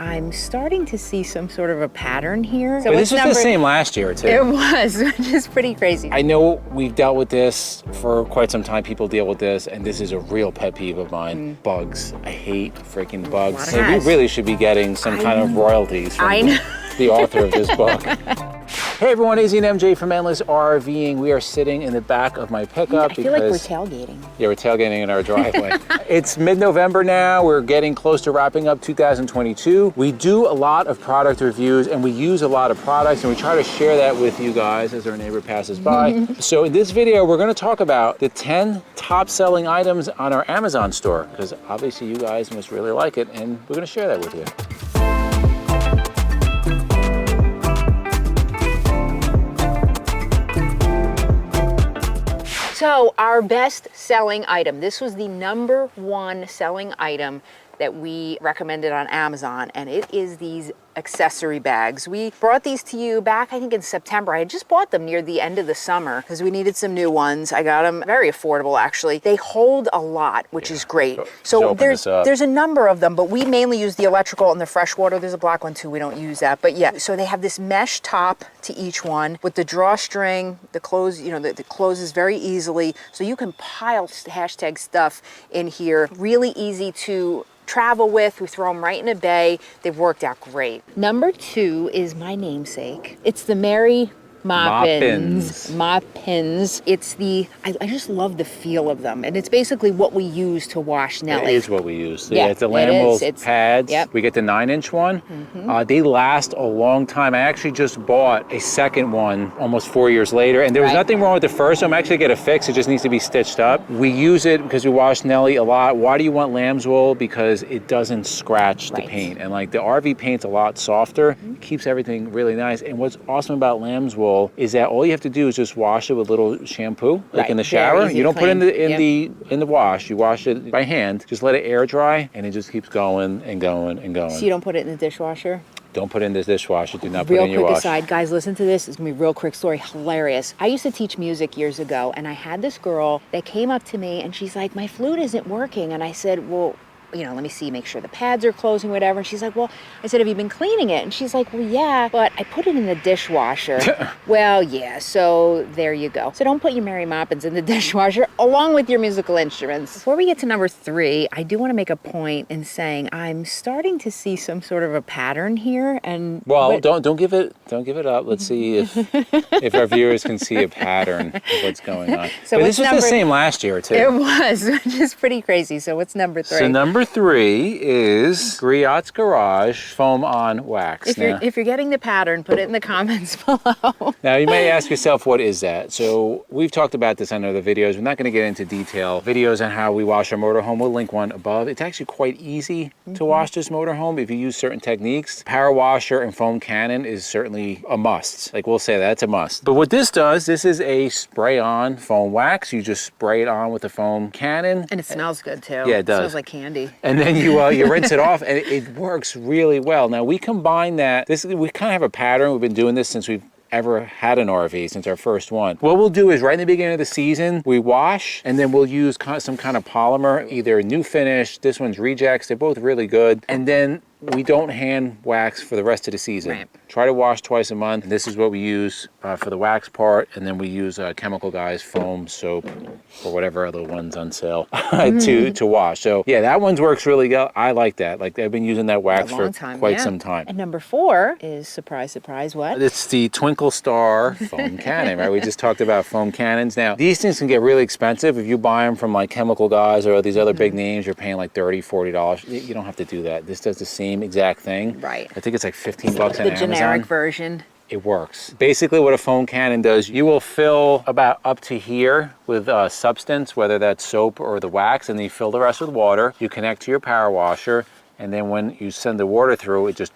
I'm starting to see some sort of a pattern here. So but this was the same last year too. It was, which is pretty crazy. I know we've dealt with this for quite some time. People deal with this, and this is a real pet peeve of mine. Bugs. I hate freaking bugs. So we really should be getting some kind of royalties from the author of this book. Hey everyone, IZZY and MJ from Endless RVing. We are sitting in the back of my pickup I feel like we're tailgating. Yeah, we're tailgating in our driveway. It's mid-November now. We're getting close to wrapping up 2022. We do a lot of product reviews and we use a lot of products, and we try to share that with you guys as our neighbor passes by. So in this video, we're gonna talk about the 10 top selling items on our Amazon store, because obviously you guys must really like it, and we're gonna share that with you. So our best selling item, this was the #1 selling item that we recommended on Amazon, and it is these accessory bags. We brought these to you back, I think in September. I had just bought them near the end of the summer because we needed some new ones. I got them very affordable actually. They hold a lot, which is great. So there's a number of them, but we mainly use the electrical and the freshwater. There's a black one too, we don't use that. But yeah, so they have this mesh top to each one with the drawstring, the close, you know, the closes very easily. So you can pile hashtag stuff in here. Really easy to travel with. We throw them right in a bay. They've worked out great. #2 is my namesake. It's the Mary Moppins. It's the, I just love the feel of them. And it's basically what we use to wash Nellie. It is what we use. So yeah, it's the Lamwell's pads. Yep. We get the 9-inch one. They last a long time. I actually just bought a second one almost 4 years later, and there was nothing wrong with the first one. I'm actually gonna get it fixed. It just needs to be stitched up. We use it because we wash Nellie a lot. Why do you want lamb's wool? Because it doesn't scratch the paint. And like the RV paint's a lot softer. It keeps everything really nice. And what's awesome about lamb's wool is that all you have to do is just wash it with a little shampoo, like in the shower. You don't put it in the wash. You wash it by hand. Just let it air dry, and it just keeps going and going and going. So you don't put it in the dishwasher? Don't put it in the dishwasher. Do not put it in your wash. Real quick aside, guys, listen to this. It's gonna be a real quick story, hilarious. I used to teach music years ago, and I had this girl that came up to me, and she's like, my flute isn't working. And I said, well, you know, let me see, make sure the pads are closing, whatever. And she's like, well, I said, have you been cleaning it? And she's like, well, yeah, but I put it in the dishwasher. Well, yeah, so there you go. So don't put your Mary Moppins in the dishwasher along with your musical instruments. Before we get to #3, I do want to make a point in saying I'm starting to see some sort of a pattern here. And well, don't give it up. Let's see if our viewers can see a pattern of what's going on. So but this was the same last year too. It was, which is pretty crazy. So what's #3? So #3 is Griot's Garage foam on wax. If you're getting the pattern, put it in the comments below. Now you may ask yourself, what is that? So we've talked about this on other videos. We're not going to get into detail. Videos on how we wash our motorhome. We'll link one above. It's actually quite easy to wash this motorhome if you use certain techniques. Power washer and foam cannon is certainly a must. Like we'll say that's a must. But what this does, this is a spray-on foam wax. You just spray it on with a foam cannon. And it smells good too. Yeah, it does. It smells like candy. And then you rinse it off, and it works really well. Now we combine that. We kind of have a pattern. We've been doing this since we've ever had an RV, since our first one. What we'll do is right in the beginning of the season, we wash, and then we'll use some kind of polymer, either new finish. This one's rejects. They're both really good. And then we don't hand wax for the rest of the season. Right. Try to wash twice a month. This is what we use for the wax part, and then we use Chemical Guys foam, soap, or whatever other one's on sale to wash. So yeah, that one works really good. I like that. Like I've been using that wax for quite some time. And #4 is, surprise, surprise, what? It's the Twinkle Star foam cannon, right? We just talked about foam cannons. Now, these things can get really expensive. If you buy them from like Chemical Guys or these other big names, you're paying like $30, $40. You don't have to do that. This does the same exact thing. Right. I think it's like 15 bucks on Amazon. The generic version. It works. Basically what a foam cannon does, you will fill about up to here with substance, whether that's soap or the wax, and then you fill the rest with water. You connect to your power washer, and then when you send the water through, it just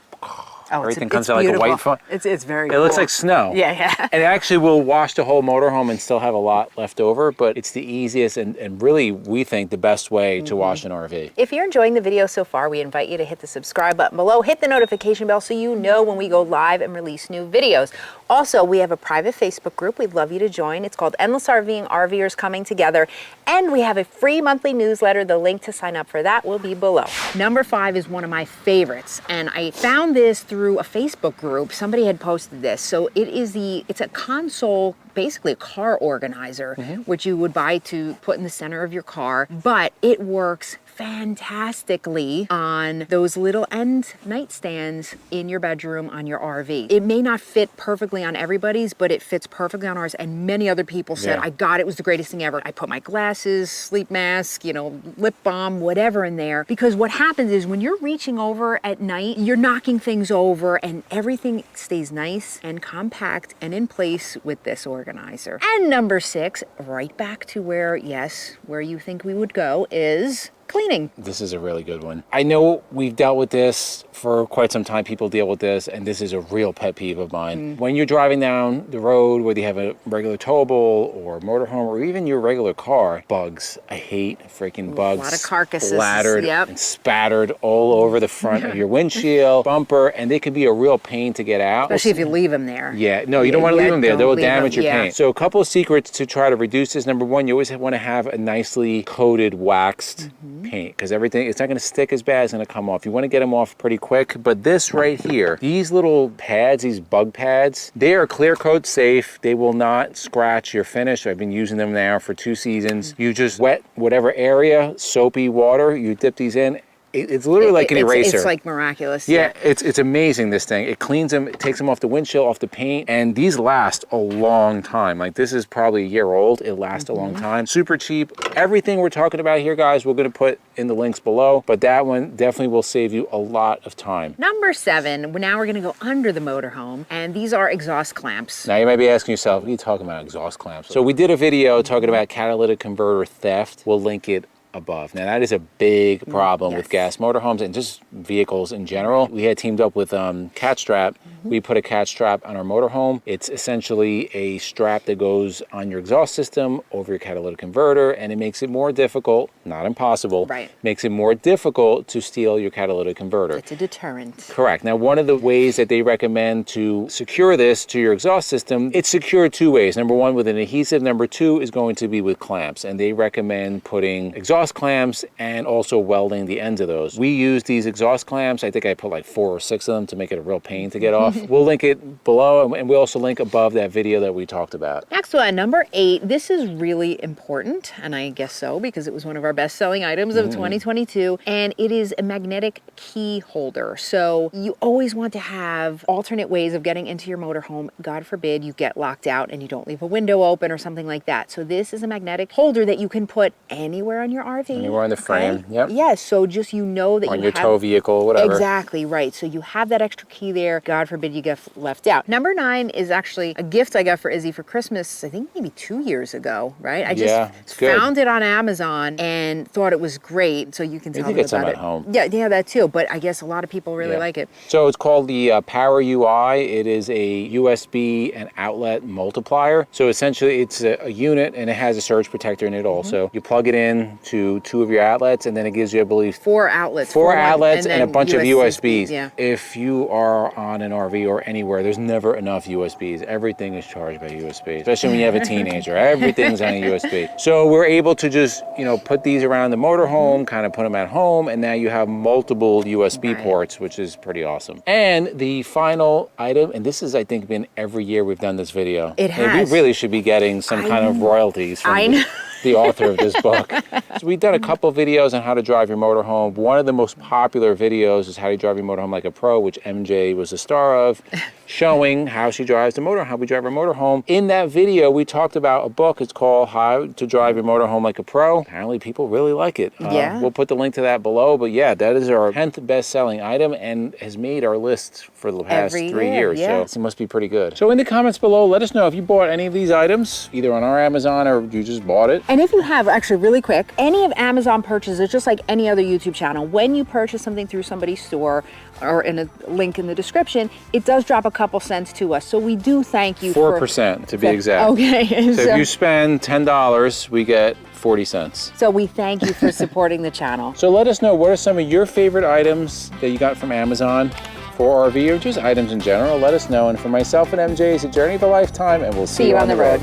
everything comes out like a white foam. It's very cool. It looks like snow. Yeah. And it actually will wash the whole motorhome and still have a lot left over, but it's the easiest and really, we think, the best way to wash an RV. If you're enjoying the video so far, we invite you to hit the subscribe button below, hit the notification bell so you know when we go live and release new videos. Also, we have a private Facebook group we'd love you to join. It's called Endless RVing, RVers Coming Together. And we have a free monthly newsletter. The link to sign up for that will be below. Number 5 is one of my favorites, and I found this through a Facebook group. Somebody had posted this. So it's a console, basically a car organizer, which you would buy to put in the center of your car, but it works fantastically on those little end nightstands in your bedroom on your RV. It may not fit perfectly on everybody's, but it fits perfectly on ours, and many other people said, I got it, was the greatest thing ever. I put my glasses, sleep mask, lip balm, whatever in there, because what happens is when you're reaching over at night, you're knocking things over and everything stays nice and compact and in place with this organizer. And number 6, right back to where you think we would go, is cleaning. This is a really good one. I know we've dealt with this for quite some time. People deal with this, and this is a real pet peeve of mine. When you're driving down the road, whether you have a regular towable or motorhome or even your regular car, bugs. I hate freaking bugs. A lot of carcasses. Splattered and spattered all over the front of your windshield, bumper, and they can be a real pain to get out. Especially if you leave them there. Yeah, no, you don't want to leave them there. They'll damage your paint. So a couple of secrets to try to reduce this. Number 1, you always want to have a nicely coated, waxed paint, because it's not going to stick as bad, it's going to come off. You want to get them off pretty quick, but this right here, these little pads, these bug pads, they are clear coat safe. They will not scratch your finish. I've been using them now for 2 seasons. You just wet whatever area, soapy water, you dip these in. It's literally like an eraser. It's like miraculous. Yeah, it's amazing, this thing. It cleans them, it takes them off the windshield, off the paint, and these last a long time. Like, this is probably a year old. It lasts a long time. Super cheap. Everything we're talking about here, guys, we're going to put in the links below, but that one definitely will save you a lot of time. Number 7, now we're going to go under the motorhome, and these are exhaust clamps. Now, you might be asking yourself, what are you talking about, exhaust clamps? So we did a video talking about catalytic converter theft. We'll link it above. Now, that is a big problem with gas motorhomes and just vehicles in general. We had teamed up with Cat Strap. We put a cat strap on our motorhome. It's essentially a strap that goes on your exhaust system over your catalytic converter, and it makes it more difficult, not impossible, makes it more difficult to steal your catalytic converter. It's a deterrent. Correct. Now, one of the ways that they recommend to secure this to your exhaust system, it's secured 2 ways. Number 1, with an adhesive. Number 2 is going to be with clamps, and they recommend putting exhaust clamps and also welding the ends of those. We use these exhaust clamps. I think I put like 4 or 6 of them to make it a real pain to get off. We'll link it below, and we'll also link above that video that we talked about. Next one, number 8. This is really important, and I guess so, because it was one of our best-selling items of 2022, and it is a magnetic key holder. So you always want to have alternate ways of getting into your motorhome. God forbid you get locked out and you don't leave a window open or something like that. So this is a magnetic holder that you can put anywhere on your RV. Anywhere on the frame, yep. Yes, so just that on your tow vehicle, whatever. Exactly, right. So you have that extra key there. God forbid you get left out. Number 9 is actually a gift I got for Izzy for Christmas, I think maybe 2 years ago, right? I just found it on Amazon and thought it was great. So you can tell me about it. At home. Yeah, that too. But I guess a lot of people really like it. So it's called the Power UI. It is a USB and outlet multiplier. So essentially it's a unit, and it has a surge protector in it also. You plug it in to 2 of your outlets, and then it gives you, I believe, 4 outlets. 4 outlets and a bunch of USBs. Yeah. If you are on an RV or anywhere, there's never enough USBs. Everything is charged by USB, especially when you have a teenager. Everything's on a USB. So we're able to just, put these around the motorhome, kind of put them at home, and now you have multiple USB ports, which is pretty awesome. And the final item, and this has, I think, been every year we've done this video. It has. And we really should be getting some kind of royalties from the author of this book. So we've done a couple videos on how to drive your motorhome. One of the most popular videos is how to drive your motorhome like a pro, which MJ was the star of, showing how she drives the motorhome, how we drive our motorhome. In that video, we talked about a book. It's called How to Drive Your Motorhome Like a Pro. Apparently, people really like it. We'll put the link to that below. But yeah, that is our 10th best-selling item and has made our list for the past 3 years. So it must be pretty good. So in the comments below, let us know if you bought any of these items, either on our Amazon or you just bought it. And if you have, actually really quick, any of Amazon purchases, just like any other YouTube channel, when you purchase something through somebody's store or in a link in the description, it does drop a couple cents to us. So we do thank you 4% to be exact. Okay. So if you spend $10, we get 40 cents. So we thank you for supporting the channel. So let us know, what are some of your favorite items that you got from Amazon for RV or just items in general? Let us know. And for myself and MJ, it's a journey of a lifetime, and we'll see you on the road.